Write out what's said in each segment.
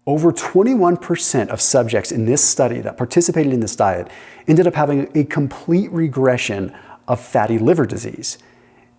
Over 21% of subjects in this study that participated in this diet ended up having a complete regression of fatty liver disease.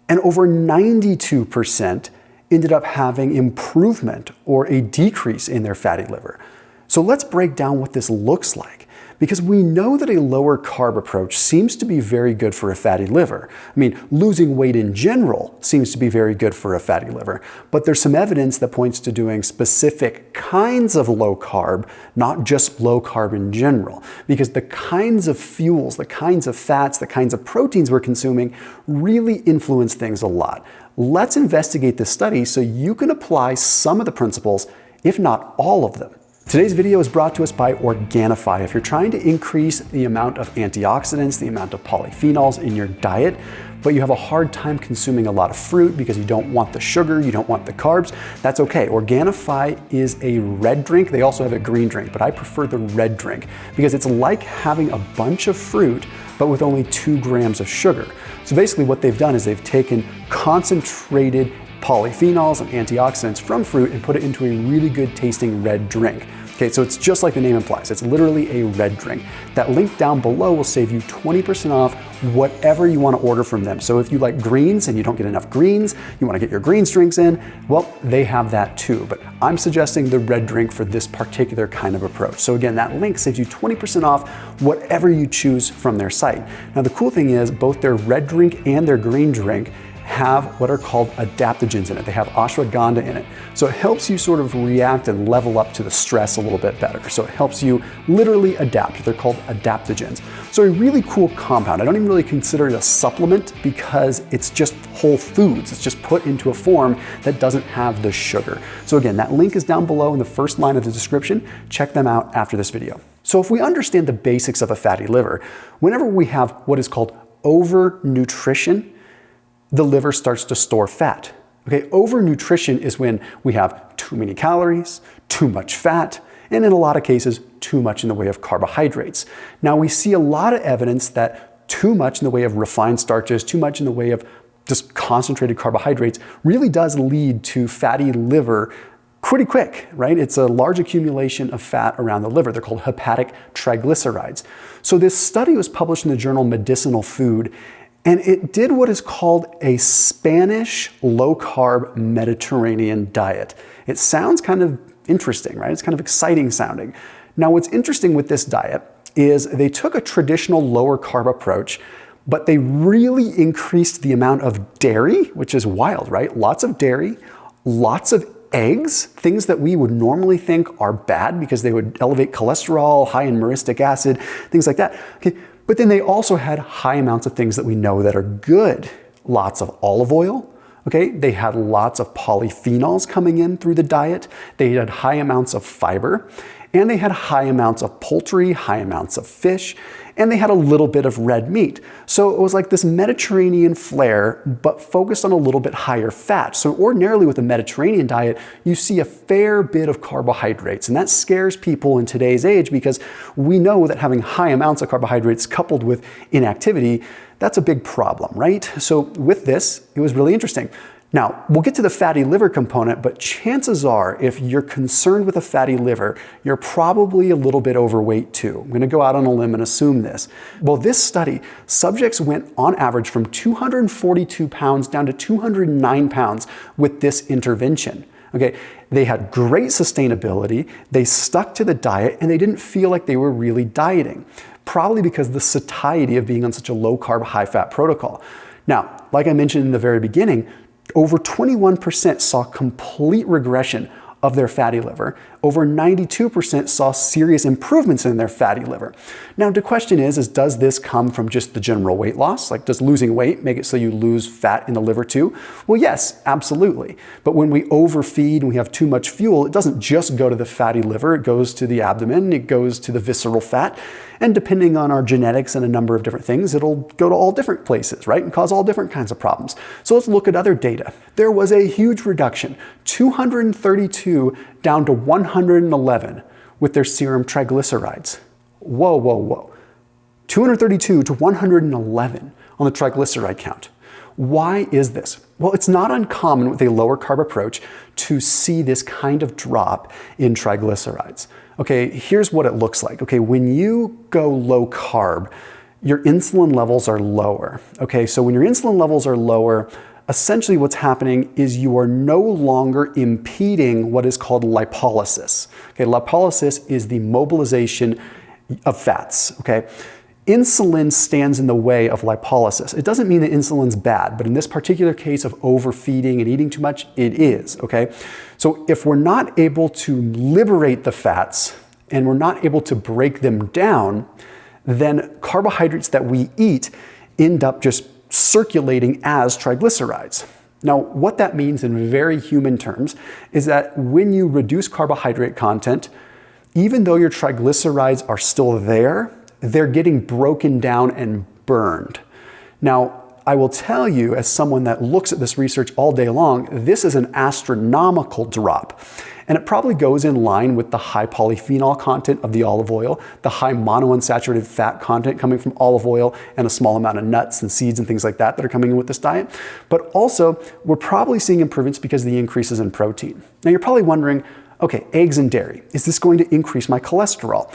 And over 92% ended up having improvement or a decrease in their fatty liver. So let's break down what this looks like, because we know that a lower carb approach seems to be very good for a fatty liver. I mean, losing weight in general seems to be very good for a fatty liver, but there's some evidence that points to doing specific kinds of low carb, not just low carb in general, because the kinds of fuels, the kinds of fats, the kinds of proteins we're consuming really influence things a lot. Let's investigate this study so you can apply some of the principles, if not all of them. Today's video is brought to us by Organifi. If you're trying to increase the amount of antioxidants, the amount of polyphenols in your diet, but you have a hard time consuming a lot of fruit because you don't want the sugar, you don't want the carbs, that's okay. Organifi is a red drink. They also have a green drink, but I prefer the red drink because it's like having a bunch of fruit, but with only 2 grams of sugar. So basically what they've done is they've taken concentrated polyphenols and antioxidants from fruit and put it into a really good tasting red drink. Okay, so it's just like the name implies. It's literally a red drink. That link down below will save you 20% off whatever you want to order from them. So if you like greens and you don't get enough greens, you want to get your greens drinks in, well, they have that too. But I'm suggesting the red drink for this particular kind of approach. So again, that link saves you 20% off whatever you choose from their site. Now the cool thing is both their red drink and their green drink have what are called adaptogens in it. They have ashwagandha in it. So it helps you sort of react and level up to the stress a little bit better. So it helps you literally adapt. They're called adaptogens. So a really cool compound. I don't even really consider it a supplement because it's just whole foods. It's just put into a form that doesn't have the sugar. So again, that link is down below in the first line of the description. Check them out after this video. So if we understand the basics of a fatty liver, whenever we have what is called overnutrition, the liver starts to store fat. Okay, overnutrition is when we have too many calories, too much fat, and in a lot of cases, too much in the way of carbohydrates. Now we see a lot of evidence that too much in the way of refined starches, too much in the way of just concentrated carbohydrates really does lead to fatty liver pretty quick, right? It's a large accumulation of fat around the liver. They're called hepatic triglycerides. So this study was published in the journal Medicinal Food, and it did what is called a Spanish low-carb Mediterranean diet. It sounds kind of interesting, right? It's kind of exciting sounding. Now, what's interesting with this diet is they took a traditional lower carb approach, but they really increased the amount of dairy, which is wild, right? Lots of dairy, lots of eggs, things that we would normally think are bad because they would elevate cholesterol, high in myristic acid, things like that. Okay. But then they also had high amounts of things that we know that are good. Lots of olive oil, okay? They had lots of polyphenols coming in through the diet. They had high amounts of fiber, and they had high amounts of poultry, high amounts of fish, and they had a little bit of red meat. So it was like this Mediterranean flair, but focused on a little bit higher fat. So ordinarily with a Mediterranean diet, you see a fair bit of carbohydrates, and that scares people in today's age because we know that having high amounts of carbohydrates coupled with inactivity, that's a big problem, right? So with this, it was really interesting. Now, we'll get to the fatty liver component, but chances are, if you're concerned with a fatty liver, you're probably a little bit overweight too. I'm gonna go out on a limb and assume this. Well, this study, subjects went on average from 242 pounds down to 209 pounds with this intervention. Okay, they had great sustainability, they stuck to the diet, and they didn't feel like they were really dieting, probably because of the satiety of being on such a low-carb, high-fat protocol. Now, like I mentioned in the very beginning, over 21% saw complete regression of their fatty liver. Over 92% saw serious improvements in their fatty liver. Now, the question is does this come from just the general weight loss? Like, does losing weight make it so you lose fat in the liver too? Well, yes, absolutely. But when we overfeed and we have too much fuel, it doesn't just go to the fatty liver, it goes to the abdomen, it goes to the visceral fat. And depending on our genetics and a number of different things, it'll go to all different places, right? And cause all different kinds of problems. So let's look at other data. There was a huge reduction, 232 down to 111 with their serum triglycerides. Whoa, whoa, whoa. 232 to 111 on the triglyceride count. Why is this? Well, it's not uncommon with a lower carb approach to see this kind of drop in triglycerides. Okay, here's what it looks like. Okay, when you go low carb, your insulin levels are lower. Okay, so when your insulin levels are lower, essentially what's happening is you are no longer impeding what is called lipolysis. Okay, lipolysis is the mobilization of fats. Okay, insulin stands in the way of lipolysis. It doesn't mean that insulin's bad, but in this particular case of overfeeding and eating too much, it is. Okay, so if we're not able to liberate the fats and we're not able to break them down, then carbohydrates that we eat end up just circulating as triglycerides. Now, what that means in very human terms is that when you reduce carbohydrate content, even though your triglycerides are still there, they're getting broken down and burned. Now, I will tell you, as someone that looks at this research all day long, this is an astronomical drop. And it probably goes in line with the high polyphenol content of the olive oil, the high monounsaturated fat content coming from olive oil, and a small amount of nuts and seeds and things like that are coming in with this diet. But also, we're probably seeing improvements because of the increases in protein. Now, you're probably wondering, okay, eggs and dairy, is this going to increase my cholesterol?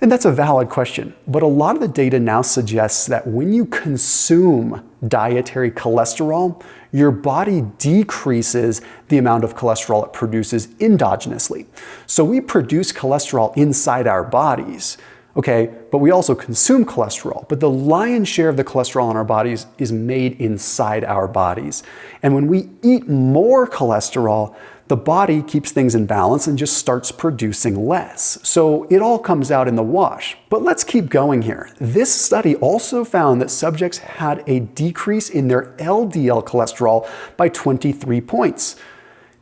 And that's a valid question, but a lot of the data now suggests that when you consume dietary cholesterol, your body decreases the amount of cholesterol it produces endogenously. So we produce cholesterol inside our bodies, okay, but we also consume cholesterol. But the lion's share of the cholesterol in our bodies is made inside our bodies. And when we eat more cholesterol, the body keeps things in balance and just starts producing less. So it all comes out in the wash. But let's keep going here. This study also found that subjects had a decrease in their LDL cholesterol by 23 points.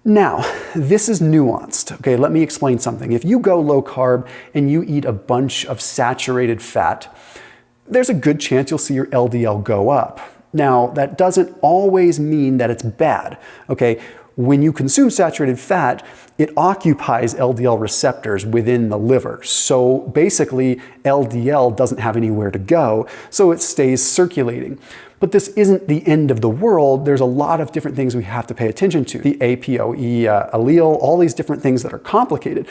Now, this is nuanced. Okay, let me explain something. If you go low carb and you eat a bunch of saturated fat, there's a good chance you'll see your LDL go up. Now, that doesn't always mean that it's bad. Okay, when you consume saturated fat, it occupies LDL receptors within the liver. So basically, LDL doesn't have anywhere to go, so it stays circulating. But this isn't the end of the world. There's a lot of different things we have to pay attention to. The APOE allele, all these different things that are complicated.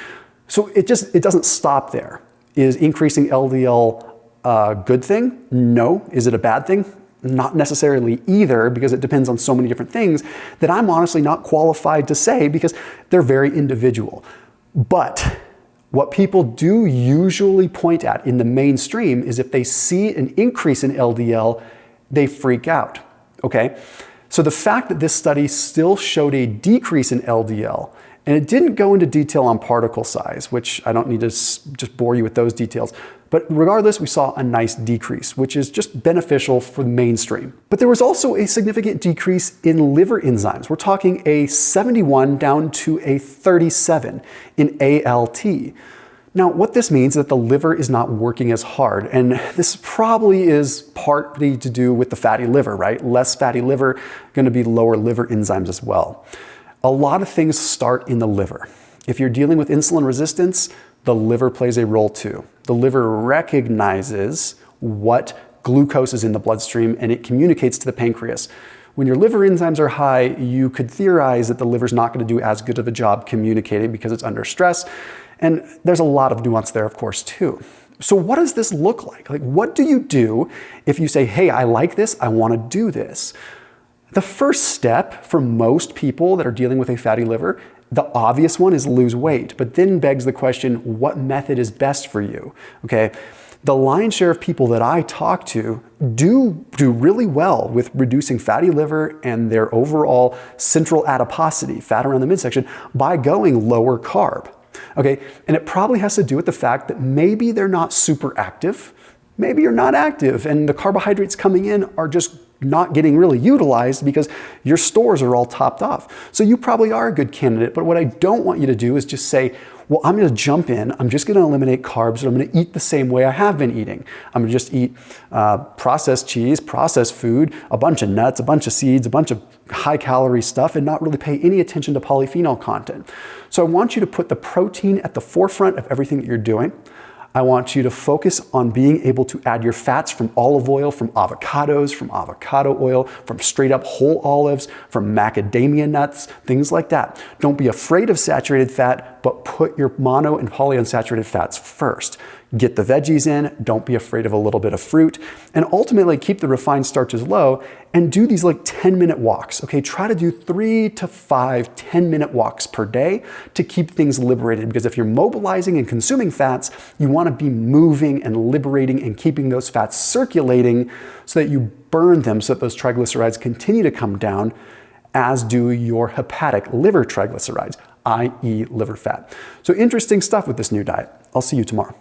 So it doesn't stop there. Is increasing LDL a good thing? No. Is it a bad thing? Not necessarily either, because it depends on so many different things that I'm honestly not qualified to say because they're very individual. But what people do usually point at in the mainstream is if they see an increase in LDL, they freak out, okay? So the fact that this study still showed a decrease in LDL, and it didn't go into detail on particle size, which I don't need to just bore you with those details. But regardless, we saw a nice decrease, which is just beneficial for the mainstream. But there was also a significant decrease in liver enzymes. We're talking a 71 down to a 37 in ALT. Now, what this means is that the liver is not working as hard, and this probably is partly to do with the fatty liver, right? Less fatty liver, going to be lower liver enzymes as well. A lot of things start in the liver. If you're dealing with insulin resistance, the liver plays a role too. The liver recognizes what glucose is in the bloodstream and it communicates to the pancreas. When your liver enzymes are high, you could theorize that the liver's not going to do as good of a job communicating because it's under stress. And there's a lot of nuance there, of course, too. So what does this look like? Like, what do you do if you say, hey, I like this, I want to do this? The first step for most people that are dealing with a fatty liver, the obvious one is lose weight, but then begs the question, what method is best for you? Okay, the lion's share of people that I talk to do really well with reducing fatty liver and their overall central adiposity, fat around the midsection, by going lower carb. Okay, and it probably has to do with the fact that maybe they're not super active, maybe you're not active, and the carbohydrates coming in are just not getting really utilized because your stores are all topped off. So you probably are a good candidate, but what I don't want you to do is just say, well, I'm gonna jump in, I'm just gonna eliminate carbs, and I'm gonna eat the same way I have been eating. I'm gonna just eat processed cheese, processed food, a bunch of nuts, a bunch of seeds, a bunch of high calorie stuff, and not really pay any attention to polyphenol content. So I want you to put the protein at the forefront of everything that you're doing. I want you to focus on being able to add your fats from olive oil, from avocados, from avocado oil, from straight up whole olives, from macadamia nuts, things like that. Don't be afraid of saturated fat, but put your mono and polyunsaturated fats first. Get the veggies in, don't be afraid of a little bit of fruit, and ultimately keep the refined starches low and do these like 10-minute walks, okay? Try to do 3 to 5 10-minute walks per day to keep things liberated, because if you're mobilizing and consuming fats, you wanna be moving and liberating and keeping those fats circulating so that you burn them so that those triglycerides continue to come down, as do your hepatic liver triglycerides, i.e. liver fat. So interesting stuff with this new diet. I'll see you tomorrow.